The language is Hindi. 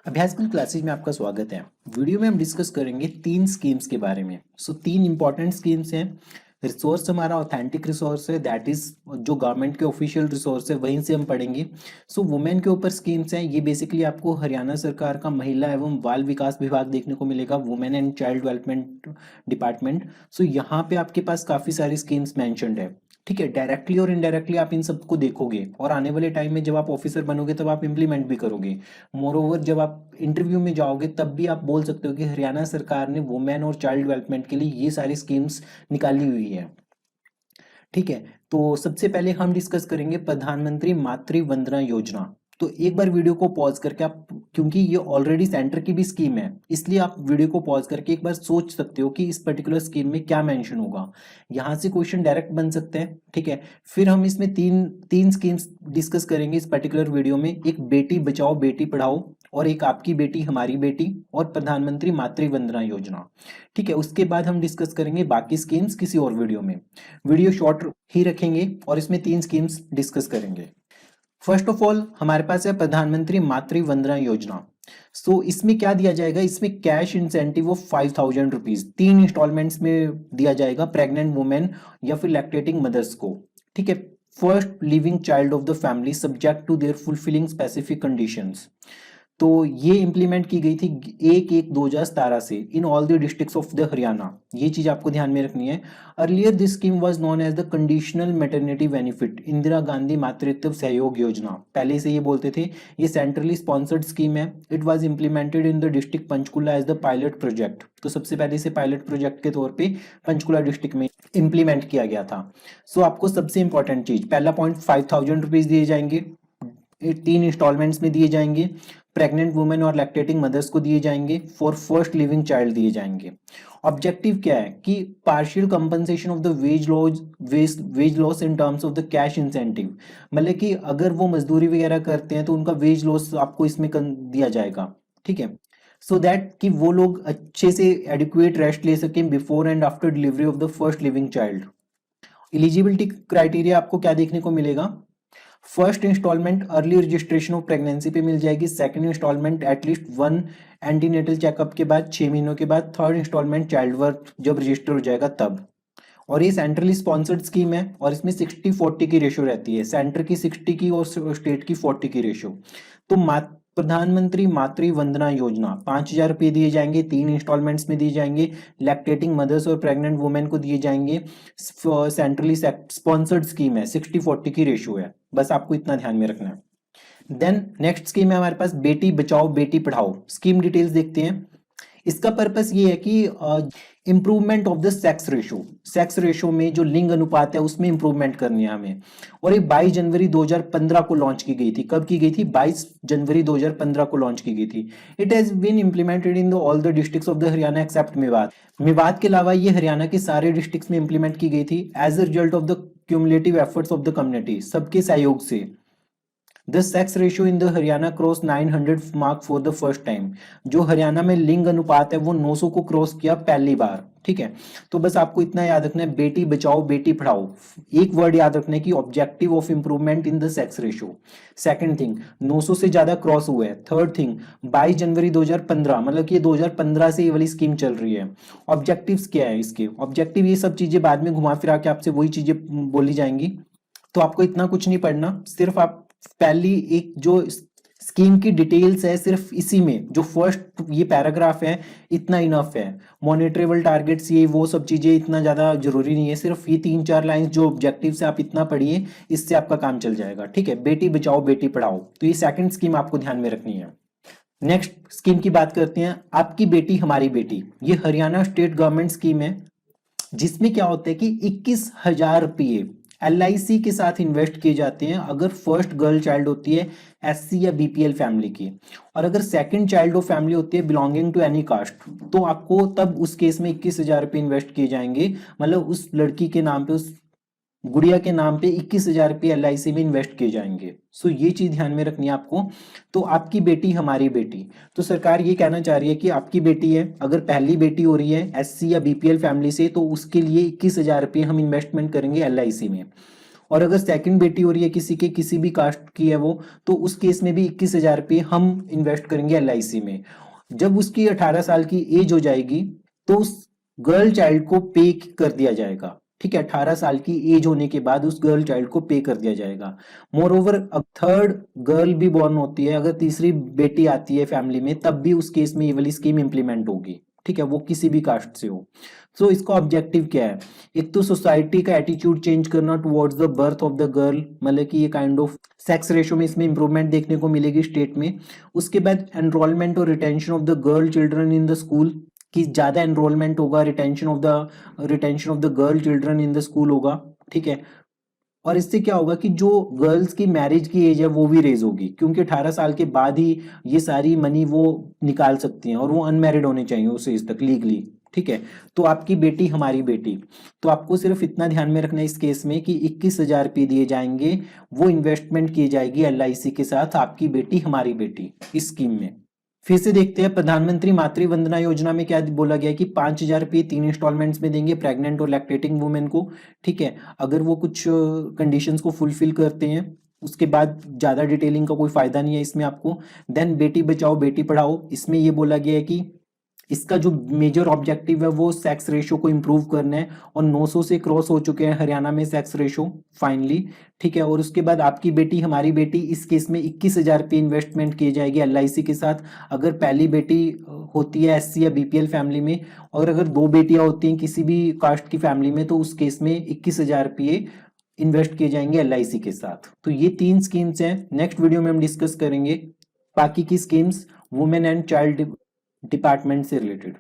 अभ्यासक्रम क्लासेज में आपका स्वागत है। वीडियो में हम डिस्कस करेंगे तीन स्कीम्स के बारे में। तीन इंपॉर्टेंट स्कीम्स हैं। रिसोर्स हमारा ऑथेंटिक रिसोर्स है, दैट इज जो गवर्नमेंट के ऑफिशियल रिसोर्स है, वहीं से हम पढ़ेंगे। वुमेन के ऊपर स्कीम्स हैं। ये बेसिकली आपको हरियाणा सरकार का महिला एवं बाल विकास विभाग देखने को मिलेगा, women and child development department. यहाँ पे आपके पास काफी सारी स्कीम्स मेंशन्ड है। ठीक है, डायरेक्टली और इनडायरेक्टली आप इन सबको देखोगे और आने वाले टाइम में जब आप ऑफिसर बनोगे तब आप इम्प्लीमेंट भी करोगे। मोर ओवर जब आप इंटरव्यू में जाओगे तब भी आप बोल सकते हो कि हरियाणा सरकार ने वुमेन और चाइल्ड डेवलपमेंट के लिए ये सारी स्कीम्स निकाली हुई है। ठीक है, तो सबसे पहले हम डिस्कस करेंगे प्रधानमंत्री मातृ वंदना योजना। तो एक बार वीडियो को पॉज करके आप, क्योंकि ये ऑलरेडी सेंटर की भी स्कीम है, इसलिए आप वीडियो को पॉज करके एक बार सोच सकते हो कि इस पर्टिकुलर स्कीम में क्या मेंशन होगा। यहाँ से क्वेश्चन डायरेक्ट बन सकते हैं। ठीक है, फिर हम इसमें तीन तीन स्कीम्स डिस्कस करेंगे इस पर्टिकुलर वीडियो में। एक बेटी बचाओ बेटी पढ़ाओ, और एक आपकी बेटी हमारी बेटी, और प्रधानमंत्री मातृ वंदना योजना। ठीक है, उसके बाद हम डिस्कस करेंगे बाकी स्कीम्स किसी और वीडियो में। वीडियो शॉर्ट ही रखेंगे और इसमें तीन स्कीम्स डिस्कस करेंगे। फर्स्ट ऑफ ऑल हमारे पास है प्रधानमंत्री मातृ वंदना योजना। इसमें क्या दिया जाएगा? इसमें cash incentive of 5,000 rupees 3 instalments में दिया जाएगा प्रेग्नेंट वुमेन या फिर लैक्टेटिंग मदर्स को। ठीक है, first living child of the family subject to their fulfilling specific conditions. तो ये इंप्लीमेंट की गई थी 1/1/2017 से in all the districts of the Haryana. ये चीज आपको ध्यान में रखनी है। Earlier this scheme was known as the conditional maternity benefit Indira Gandhi Matritva Sahyog Yojana. पहले से ये बोलते थे। ये सेंट्रली स्पॉन्सर्ड स्कीम है। It was implemented in the district Panchkula as the pilot project. तो सबसे पहले से पायलट प्रोजेक्ट के तौर पे पंचकुला डिस्ट्रिक्ट में इंप्लीमेंट किया गया था। आपको सबसे इंपॉर्टेंट चीज, पहला पॉइंट, 5,000 रुपीज दिए जाएंगे, 3 इंस्टॉलमेंट्स में दिए जाएंगे। प्रेग्नेंट वुमेन और लैक्टेटिंग मदर्स को दिए जाएंगे। फॉर फर्स्ट लिविंग चाइल्ड दिए जाएंगे। ऑब्जेक्टिव क्या है कि partial compensation of the ways loss in terms of the cash incentive. मतलब कि अगर वो मजदूरी वगैरह करते हैं तो उनका वेज लॉस आपको इसमें दिया जाएगा। ठीक है, सो दैट कि वो लोग अच्छे से एडिक्वेट रेस्ट ले सकें before and after delivery of the first living child. Eligibility criteria आपको क्या देखने को मिलेगा? First instalment early registration of pregnancy पे मिल जाएगी। Second instalment at least 1 antenatal checkup के बाद 6 महीनों के बाद। थर्ड इंस्टॉलमेंट चाइल्ड बर्थ जब रजिस्टर हो जाएगा तब। और ये सेंट्रली स्पॉन्सर्ड स्कीम है और इसमें 60-40 की रेशियो रहती है। सेंटर की 60 की और स्टेट की 40 की रेशियो। तो प्रधानमंत्री मातृ वंदना योजना 5,000 रुपये दिए जाएंगे, 3 इंस्टॉलमेंट्स में दिए जाएंगे। लैक्टेटिंग मदर्स और प्रेग्नेंट वुमेन को दिए जाएंगे। सेंट्रली स्पॉन्सर्ड स्कीम है, 60-40 की रेशियो है। बस आपको इतना ध्यान में रखना है। देन नेक्स्ट स्कीम है हमारे पास बेटी बचाओ बेटी पढ़ाओ। स्कीम डिटेल्स देखते हैं। इसका पर्पस ये है कि improvement of the sex ratio में जो लिंग अनुपात है उसमें इंप्रूवमेंट करनी है हमें। और ये 22 जनवरी 2015 को लॉन्च की गई थी। कब की गई थी? 22 जनवरी 2015 को लॉन्च की गई थी। It has been implemented in all the districts of the Haryana except Mewat. Mewat के अलावा ये हरियाणा के सारे डिस्ट्रिक्ट्स में इंप्लीमेंट की गई थी as a result of the cumulative efforts of the community, सबके सहयोग से। The sex ratio in the Haryana cross 900 mark for the first time. जो हरियाणा में लिंग अनुपात है वो 900 को क्रॉस किया पहली बार। ठीक है, तो बस आपको इतना याद रखना है, बेटी बचाओ बेटी पढ़ाओ। एक वर्ड याद रखना है कि objective of improvement in the sex ratio. Second thing, 900 से ज्यादा क्रॉस हुआ है। थर्ड थिंग, 22 जनवरी 2015, मतलब कि 2015 से ये वाली स्कीम चल रही है। ऑब्जेक्टिव्स क्या है इसके? ऑब्जेक्टिव ये सब चीजें बाद में घुमा फिरा के आपसे वही चीजें बोली जाएंगी, तो आपको इतना कुछ नहीं पढ़ना। सिर्फ आप पहली एक जो स्कीम की डिटेल्स है सिर्फ इसी में जो फर्स्ट ये पैराग्राफ है इतना इनफ है। मॉनिटरेबल टारगेट्स ये वो सब चीजें इतना ज्यादा जरूरी नहीं है। सिर्फ ये 3-4 लाइंस जो ऑब्जेक्टिव से आप इतना पढ़िए, इससे आपका काम चल जाएगा। ठीक है, बेटी बचाओ बेटी पढ़ाओ, तो ये सेकंड स्कीम आपको ध्यान में रखनी है। नेक्स्ट स्कीम की बात करते हैं, आपकी बेटी हमारी बेटी। ये हरियाणा स्टेट गवर्नमेंट स्कीम है जिसमें क्या होता है कि 21,000 रुपये LIC के साथ इन्वेस्ट किए जाते हैं अगर फर्स्ट गर्ल चाइल्ड होती है SC या BPL फैमिली की, और अगर सेकंड चाइल्ड ऑफ फैमिली होती है बिलोंगिंग टू एनी कास्ट, तो आपको तब उस केस में 21,000 रुपये इन्वेस्ट किए जाएंगे। मतलब उस लड़की के नाम पे, उस गुड़िया के नाम पे 21,000 रुपये LIC में इन्वेस्ट किए जाएंगे। ये चीज ध्यान में रखनी है आपको। तो आपकी बेटी हमारी बेटी, तो सरकार ये कहना चाह रही है कि आपकी बेटी है, अगर पहली बेटी हो रही है SC या BPL फैमिली से, तो उसके लिए 21,000 रुपये हम इन्वेस्टमेंट करेंगे LIC में। और अगर सेकंड बेटी हो रही है किसी के, किसी भी कास्ट की है वो, तो उस केस में भी 21,000 रुपये हम इन्वेस्ट करेंगे LIC में। जब उसकी 18 साल की एज हो जाएगी तो उस गर्ल चाइल्ड को पे कर दिया जाएगा। ठीक है, 18 साल की एज होने के बाद उस गर्ल चाइल्ड को पे कर दिया जाएगा। मोर ओवर, अब थर्ड गर्ल भी बॉर्न होती है, अगर तीसरी बेटी आती है फैमिली में, तब भी उस केस में ये वाली स्कीम इंप्लीमेंट होगी। ठीक है, वो किसी भी कास्ट से हो। तो इसका ऑब्जेक्टिव क्या है? एक तो सोसाइटी का एटीट्यूड चेंज करना towards the birth of the girl, मतलब कि ये काइंड ऑफ सेक्स रेशो में इसमें इंप्रूवमेंट देखने को मिलेगी स्टेट में। उसके बाद एनरोलमेंट और retention of the girl children in the school, कि ज्यादा एनरोलमेंट होगा, retention of the girl children in the school होगा। ठीक है, और इससे क्या होगा कि जो गर्ल्स की मैरिज की एज है वो भी रेज होगी, क्योंकि 18 साल के बाद ही ये सारी मनी वो निकाल सकती हैं, और वो अनमैरिड होने चाहिए उस एज तक लीगली। ठीक है, तो आपकी बेटी हमारी बेटी। तो आपको सिर्फ इतना ध्यान में रखना है इस केस में कि 21,000 रुपये दिए जाएंगे, वो इन्वेस्टमेंट की जाएगी LIC के साथ, आपकी बेटी हमारी बेटी इस स्कीम में। फिर से देखते हैं प्रधानमंत्री मातृ वंदना योजना में क्या बोला गया है कि 5,000 रुपये 3 इंस्टॉलमेंट्स में देंगे प्रेग्नेंट और लैक्टेटिंग वुमेन को। ठीक है, अगर वो कुछ कंडीशंस को फुलफिल करते हैं, उसके बाद ज्यादा डिटेलिंग का कोई फायदा नहीं है इसमें आपको। देन बेटी बचाओ बेटी पढ़ाओ, इसमें ये बोला गया है कि इसका जो मेजर ऑब्जेक्टिव है वो सेक्स रेशो को इंप्रूव करना है, और 900 से क्रॉस हो चुके हैं हरियाणा में सेक्स रेशो फाइनली। ठीक है, और उसके बाद आपकी बेटी हमारी बेटी, इस केस में 21,000 रुपये इन्वेस्टमेंट किए जाएगी LIC के साथ। अगर पहली बेटी होती है SC या BPL फैमिली में, और अगर 2 बेटियां होती हैं किसी भी कास्ट की फैमिली में, तो उस केस में 21,000 रुपये इन्वेस्ट किए जाएंगे LIC के साथ। तो ये 3 स्कीम्स हैं। नेक्स्ट वीडियो में हम डिस्कस करेंगे बाकी की schemes women and child department से रिलेटेड।